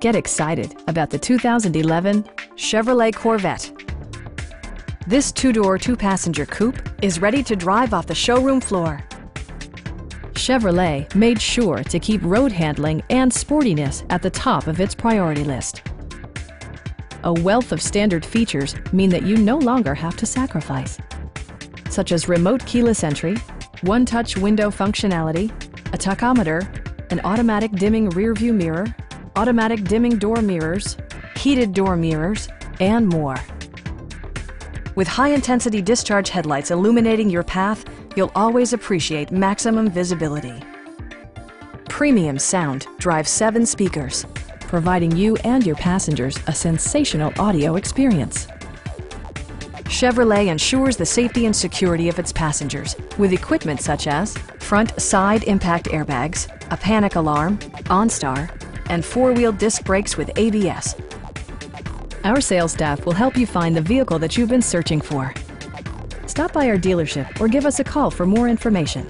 Get excited about the 2011 Chevrolet Corvette. This two-door, two-passenger coupe is ready to drive off the showroom floor. Chevrolet made sure to keep road handling and sportiness at the top of its priority list. A wealth of standard features mean that you no longer have to sacrifice, such as remote keyless entry, one-touch window functionality, a tachometer, an automatic dimming rearview mirror, automatic dimming door mirrors, heated door mirrors, and more. With high-intensity discharge headlights illuminating your path, you'll always appreciate maximum visibility. Premium sound drives 7 speakers, providing you and your passengers a sensational audio experience. Chevrolet ensures the safety and security of its passengers with equipment such as front side impact airbags, a panic alarm, OnStar, and 4-wheel disc brakes with ABS. Our sales staff will help you find the vehicle that you've been searching for. Stop by our dealership or give us a call for more information.